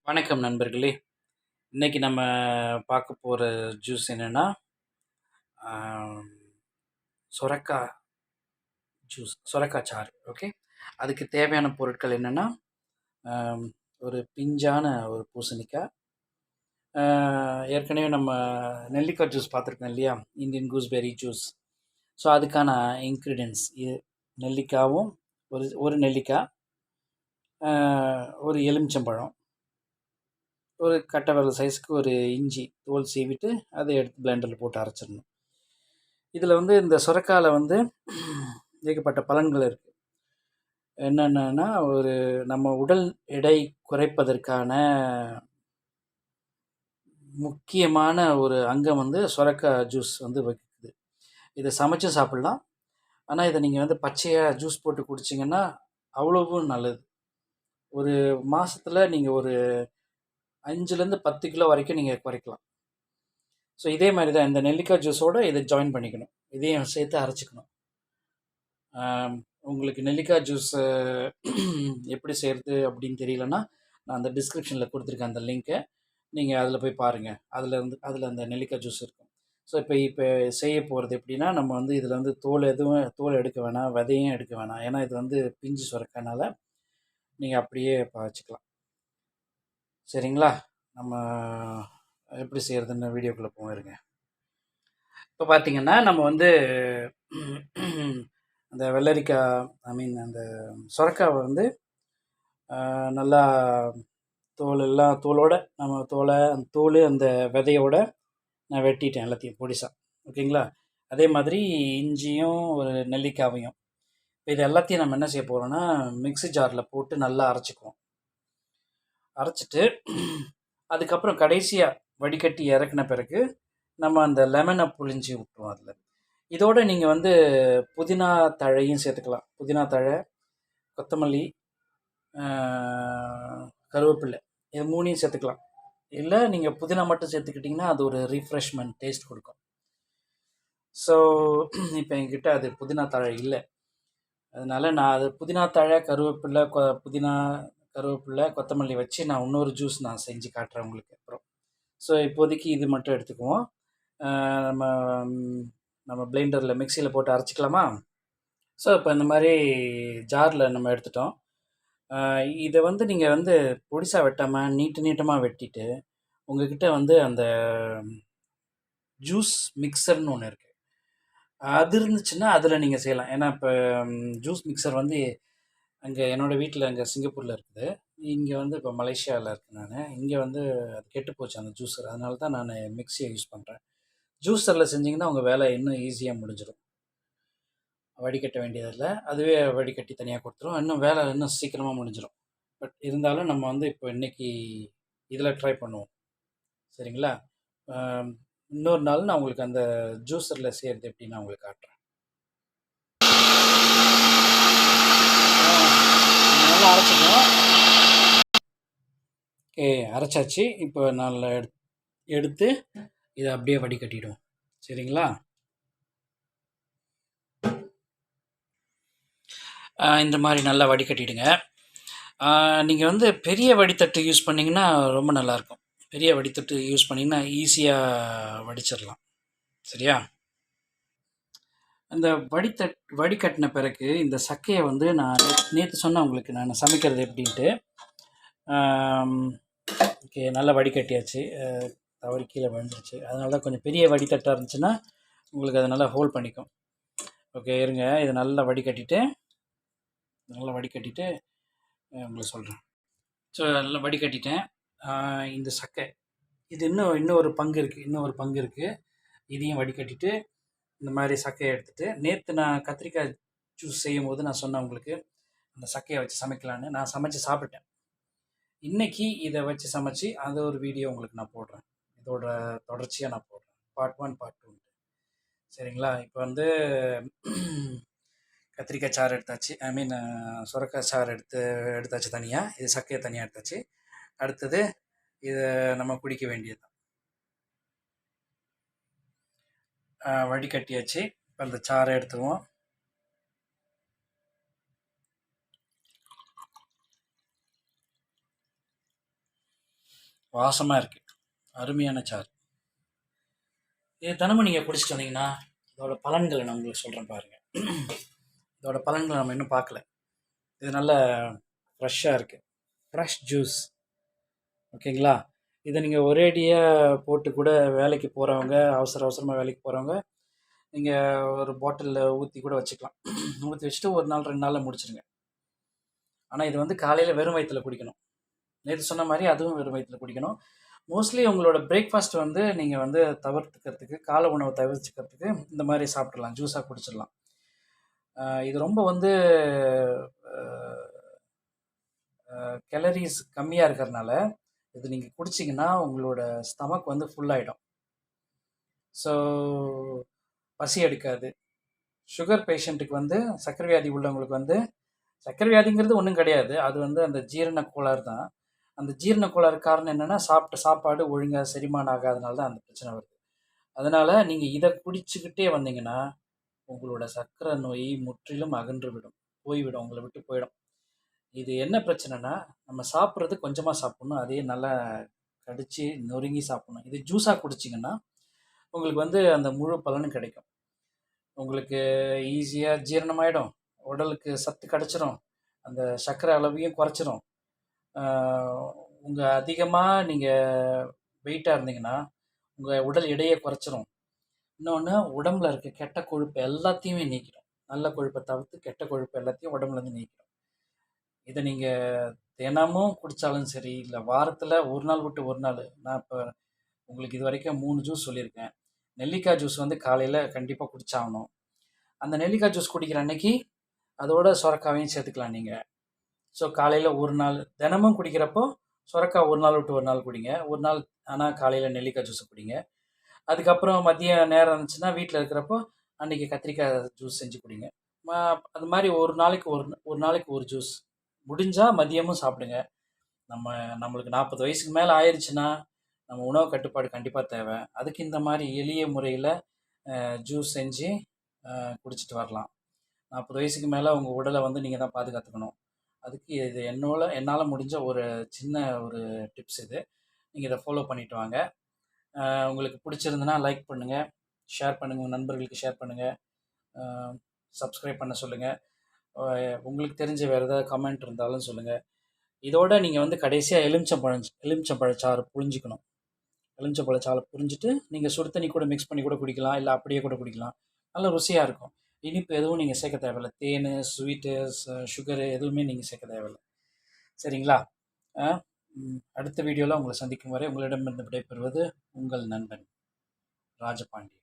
வணக்கம் நண்பர்களே. இன்னைக்கு நம்ம பார்க்க போற ஜூஸ் என்னன்னா, ஆம், சொரக்கா சொரக்கா சாறு. ஓகே. அதுக்கு தேவையான பொருட்கள் என்னன்னா, ஆம், ஒரு பிஞ்சான ஒரு பூசணிக்காய். ஏற்கனவே நம்ம நெல்லிக்காய் ஜூஸ் பார்த்துருக்கோம் இல்லையா? Indian gooseberry juice. ஸோ அதுக்கான இன்க்ரீடியன்ட்ஸ் இது நெல்லிக்காவும், ஒரு ஒரு நெல்லிக்காய், ஒரு எலுமிச்சம்பழம், ஒரு கட்டை விரல் சைஸ்க்கு ஒரு இஞ்சி தோல் சீவிட்டு அதை எடுத்து பிளெண்டரில் போட்டு அரைச்சிடணும். இதில் வந்து இந்த சுரக்கால வந்து ஏகப்பட்ட பலன்கள் இருக்குது. என்னென்னா, ஒரு நம்ம உடல் எடை குறைப்பதற்கான முக்கியமான ஒரு அங்கம் வந்து சுரக்காய் ஜூஸ் வந்து வகிக்குது. இதை சமைச்சு சாப்பிட்லாம். ஆனால் இதை நீங்கள் வந்து பச்சையாக ஜூஸ் போட்டு குடிச்சிங்கன்னா அவ்வளவும் நல்லது. ஒரு மாதத்தில் நீங்கள் ஒரு 5லேருந்து 10 கிலோ வரைக்கும் நீங்கள் குறைக்கலாம். ஸோ இதே மாதிரி தான் இந்த நெல்லிக்காய் ஜூஸோடு இதை ஜாயின் பண்ணிக்கணும். இதையும் சேர்த்து அரைச்சிக்கணும். உங்களுக்கு நெல்லிக்காய் ஜூஸ் எப்படி செய்கிறது அப்படின்னு தெரியலன்னா, நான் அந்த டிஸ்கிரிப்ஷனில் கொடுத்துருக்கேன் அந்த லிங்க்கை. நீங்கள் அதில் போய் பாருங்கள். அதில் அந்த நெல்லிக்காய் ஜூஸ் இருக்கும். ஸோ இப்போ செய்ய போகிறது எப்படின்னா, நம்ம வந்து இதில் வந்து தோல் எடுக்க வேணாம், விதையும் எடுக்க வேணாம். ஏன்னா இது வந்து பிஞ்சு சுரக்கனால நீங்கள் அப்படியே வச்சுக்கலாம். சரிங்களா? நம்ம எப்படி செய்கிறதுன்னு வீடியோக்குள்ளே போயிருங்க. இப்போ பார்த்தீங்கன்னா நம்ம வந்து அந்த வெள்ளரிக்காய் அந்த சுரக்காவை வந்து நல்லா தோலோடு நம்ம அந்த தோல் அந்த விதையோட நான் வெட்டிட்டேன் எல்லாத்தையும் பொடிசா. ஓகேங்களா? அதே மாதிரி இஞ்சியும் ஒரு நெல்லிக்காவையும் இது எல்லாத்தையும் நம்ம என்ன செய்ய போகிறோம்னா, மிக்ஸி ஜாரில் போட்டு நல்லா அரைச்சிக்குவோம். அரைச்சிட்டு அதுக்கப்புறம் கடைசியாக வடிகட்டி இறக்குன பிறகு நம்ம அந்த லெமனை புழிஞ்சி விட்டுருவோம் அதில். இதோடு நீங்கள் வந்து புதினா தழையும் சேர்த்துக்கலாம். புதினா தழை, கொத்தமல்லி, கருவேப்பில்லை, இது 3யும் சேர்த்துக்கலாம். இல்லை நீங்கள் புதினா மட்டும் சேர்த்துக்கிட்டிங்கன்னா அது ஒரு ரீஃப்ரெஷ்மெண்ட் டேஸ்ட் கொடுக்கும். ஸோ இப்போ என்கிட்ட அது புதினா தழை இல்லை. அதனால் நான் அது புதினா தழை, கருவேப்பில்லை, புதினா, கருவேப்பில்லை, கொத்தமல்லி வச்சு நான் இன்னொரு ஜூஸ் நான் செஞ்சு காட்டுறேன் உங்களுக்கு அப்புறம். ஸோ இப்போதைக்கு இது மட்டும் எடுத்துக்குவோம். நம்ம நம்ம பிளெண்டரில் மிக்சியில் போட்டு அரைச்சிக்கலாமா? ஸோ இப்போ இந்த மாதிரி ஜாரில் நம்ம எடுத்துட்டோம். இதை வந்து நீங்கள் வந்து பொடிசா வெட்டாமல் நீட்டமாக வெட்டிட்டு உங்கள்கிட்ட வந்து அந்த ஜூஸ் மிக்சர்னு ஒன்று இருக்குது. அது இருந்துச்சுன்னா அதில் நீங்கள் செய்யலாம். ஏன்னா இப்போ ஜூஸ் மிக்சர் வந்து அங்கே என்னோடய வீட்டில் அங்கே சிங்கப்பூரில் இருக்குது. இங்கே வந்து இப்போ மலேசியாவில் இருக்கேன் நான். இங்கே வந்து அது கெட்டு போச்சு அந்த ஜூஸர். அதனால தான் நான் மிக்சியை யூஸ் பண்ணுறேன். ஜூஸரில் செஞ்சிங்கன்னா உங்கள் வேலை இன்னும் ஈஸியாக முடிஞ்சிடும். வடிகட்ட வேண்டியதில்லை. அதுவே வடிகட்டி தனியாக கொடுத்துரும். இன்னும் வேலை இன்னும் சீக்கிரமாக முடிஞ்சிடும். பட் இருந்தாலும் நம்ம வந்து இப்போ இன்றைக்கி இதில் ட்ரை பண்ணுவோம். சரிங்களா? இன்னொரு நாள் நான் உங்களுக்கு அந்த ஜூஸரில் செய்கிறது எப்படி நான் உங்களுக்கு காட்டுறேன். நல்லா அரைச்சிக்கணும். ஓகே, அரைச்சாச்சு. இப்போ நல்லா எடுத்து இதை அப்படியே வடிகட்டிடுவோம். சரிங்களா? இந்த மாதிரி நல்லா வடிகட்டிடுங்க. நீங்கள் வந்து பெரிய வடித்தட்டு யூஸ் பண்ணிங்கன்னா ரொம்ப நல்லாயிருக்கும். பெரிய வடித்தட்டு யூஸ் பண்ணிங்கன்னா ஈஸியாக வடிச்சிடலாம். சரியா? அந்த வடிகட்டின பிறகு இந்த சக்கையை வந்து நான் நேற்று சொன்னேன் உங்களுக்கு நான் சமைக்கிறது எப்படின்ட்டு. ஓகே, நல்லா வடிகட்டியாச்சு. தவறி கீழே விழுந்துருச்சு. அதனால தான் கொஞ்சம் பெரிய வடித்தட்டாக இருந்துச்சுன்னா உங்களுக்கு அதை நல்லா ஹோல்ட் பண்ணிக்கும். ஓகே, இருங்க. இதை நல்லா வடிகட்டிட்டு உங்களுக்கு சொல்கிறேன். ஸோ நல்லா வடிகட்டிட்டேன். இந்த சக்கை இது இன்னும் ஒரு பங்கு இருக்குது. இதையும் வடிகட்டிட்டு இந்த மாதிரி சக்கையை எடுத்துகிட்டு நேற்று நான் கத்திரிக்காய் ஜூஸ் செய்யும் போது நான் சொன்னேன் உங்களுக்கு அந்த சக்கையை வச்சு சமைக்கலான்னு. நான் சமைச்சு சாப்பிட்டேன். இன்றைக்கி இதை வச்சு சமைச்சு அது ஒரு வீடியோ உங்களுக்கு நான் போடுறேன். இதோட தொடர்ச்சியாக நான் போடுறேன். Part 1 part 2. சரிங்களா? இப்போ வந்து கத்திரிக்காய் சாறு எடுத்தாச்சு. சுரக்காய் சாறு எடுத்தாச்சு தனியாக. இது சக்கையை தனியாக எடுத்தாச்சு. அடுத்தது இதை நம்ம குடிக்க வேண்டியது தான். வடிகட்டியாச்சு. இப்போ அந்த சாறை எடுத்துக்குவோம். வாசமாக இருக்குது. அருமையான சாறு. இது தினமும் நீங்கள் குடிச்சிட்டு வந்தீங்கன்னா இதோட பலன்களை நான் உங்களுக்கு சொல்கிறேன் பாருங்கள். இதோட பலன்களை நம்ம இன்னும் பார்க்கல. இது நல்ல ஃப்ரெஷ்ஷாக இருக்குது. Fresh juice. ஓகேங்களா? இதை நீங்கள் ஒரேடியாக போட்டு கூட வேலைக்கு போகிறவங்க, அவசரமாக வேலைக்கு போகிறவங்க, நீங்கள் ஒரு பாட்டிலில் ஊற்றி கூட வச்சுக்கலாம். ஊற்றி வச்சுட்டு 1 நாள் 2 நாளில் முடிச்சிடுங்க. ஆனால் இது வந்து காலையில் வெறும் வயிற்றுல குடிக்கணும். நேற்று சொன்ன மாதிரி அதுவும் வெறும் வயிற்றுல குடிக்கணும். மோஸ்ட்லி உங்களோட பிரேக்ஃபாஸ்ட் வந்து நீங்கள் வந்து தவிர்த்துக்கிறதுக்கு, காலை உணவை தவிர்த்துக்கிறதுக்கு இந்த மாதிரி சாப்பிட்றலாம், ஜூஸாக குடிச்சிடலாம். இது ரொம்ப வந்து கேலரிஸ் கம்மியாக இருக்கிறதுனால இது நீங்கள் குடிச்சிங்கன்னா உங்களோட ஸ்டமக் வந்து ஃபுல்லாகிடும். ஸோ பசி எடுக்காது. சுகர் பேஷண்ட்டுக்கு வந்து சர்க்கரை வியாதி உள்ளவங்களுக்கு வந்து சர்க்கரை வியாதிங்கிறது ஒன்றும் கிடையாது. அது வந்து அந்த ஜீரண கோளாறு தான். அந்த ஜீரண கோளாறு காரணம் என்னென்னா சாப்பிட்ட சாப்பாடு ஒழுங்காக செரிமானம் ஆகாதனால தான் அந்த பிரச்சனை வருது. அதனால் நீங்கள் இதை குடிச்சுக்கிட்டே வந்தீங்கன்னா உங்களோட சர்க்கரை நோய் முற்றிலும் அகன்று விடும், போய்விடும், உங்களை விட்டு போயிடும். இது என்ன பிரச்சனைனா நம்ம சாப்பிட்றது கொஞ்சமாக சாப்பிட்ணும், அதே நல்லா கடித்து நொறுங்கி சாப்பிட்ணும். இது ஜூஸாக குடிச்சிங்கன்னா உங்களுக்கு வந்து அந்த முழு பலனும் கிடைக்கும். உங்களுக்கு ஈஸியாக ஜீரணமாயிடும், உடலுக்கு சத்து கிடச்சிரும், அந்த சர்க்கரை அளவையும் குறைச்சிரும். உங்கள் அதிகமாக நீங்கள் வெயிட்டாக இருந்தீங்கன்னா உங்கள் உடல் எடையை குறைச்சிரும். இன்னொன்று உடம்புல இருக்க கெட்ட கொழுப்பு எல்லாத்தையுமே நீக்கிடும். நல்ல கொழுப்பை தவிர்த்து கெட்ட கொழுப்பு எல்லாத்தையும் உடம்புலேருந்து நீக்கிடும். இதை நீங்கள் தினமும் குடித்தாலும் சரி, இல்லை வாரத்தில் 1 நாள் விட்டு 1 நாள். நான் இப்போ உங்களுக்கு இது வரைக்கும் 3 ஜூஸ் சொல்லியிருக்கேன். நெல்லிக்காய் ஜூஸ் வந்து காலையில் கண்டிப்பாக குடிச்சாகணும். அந்த நெல்லிக்காய் ஜூஸ் குடிக்கிற அன்னைக்கு அதோட சுரக்காவையும் சேர்த்துக்கலாம் நீங்கள். ஸோ காலையில் 1 நாள் தினமும் குடிக்கிறப்போ சுரக்காய் 1 நாள் விட்டு 1 நாள் குடிங்க. 1 நாள் ஆனால் காலையில் நெல்லிக்காய் ஜூஸை குடிங்க. அதுக்கப்புறம் மதிய நேரம் இருந்துச்சுன்னா வீட்டில் இருக்கிறப்போ அன்றைக்கி கத்திரிக்காய் ஜூஸ் செஞ்சு குடிங்க. அது மாதிரி ஒரு நாளைக்கு ஒரு ஜூஸ் முடிஞ்சால் மதியமும் சாப்பிடுங்க. நம்மளுக்கு 40 வயசுக்கு மேலே ஆயிடுச்சுன்னா நம்ம உணவு கட்டுப்பாடு கண்டிப்பாக தேவை. அதுக்கு இந்த மாதிரி எளிய முறையில் ஜூஸ் செஞ்சு குடிச்சிட்டு வரலாம். 40 வயசுக்கு மேலே உங்கள் உடலை வந்து நீங்கள் தான் பாதுகாத்துக்கணும். அதுக்கு இது என்னால் முடிஞ்ச ஒரு சின்ன ஒரு டிப்ஸ் இது. நீங்கள் இதை ஃபாலோ பண்ணிட்டு வாங்க. உங்களுக்கு பிடிச்சிருந்துன்னா லைக் பண்ணுங்கள், ஷேர் பண்ணுங்கள், உங்கள் நண்பர்களுக்கு ஷேர் பண்ணுங்கள், சப்ஸ்கிரைப் பண்ண சொல்லுங்கள். உங்களுக்கு தெரிஞ்ச வேறு ஏதாவது கமெண்ட் இருந்தாலும் சொல்லுங்கள். இதோட நீங்கள் வந்து கடைசியாக எலுமிச்சம்பழச்சாறு புழிஞ்சிக்கணும். எலுமிச்சம்பழச்சாறு புழிஞ்சிட்டு நீங்கள் சுடு தண்ணி கூட மிக்ஸ் பண்ணி கூட குடிக்கலாம், இல்லை அப்படியே கூட குடிக்கலாம். நல்ல ருசியாக இருக்கும். இனிப்பு எதுவும் நீங்கள் சேர்க்க தேவையில்லை. தேன், ஸ்வீட்டு, சுகரு எதுவுமே நீங்கள் சேர்க்க தேவையில்லை. சரிங்களா? அடுத்த வீடியோவில் உங்களை சந்திக்கும் வரை உங்களிடமிருந்து விடைபெறுவது உங்கள் நண்பன் ராஜபாண்டி.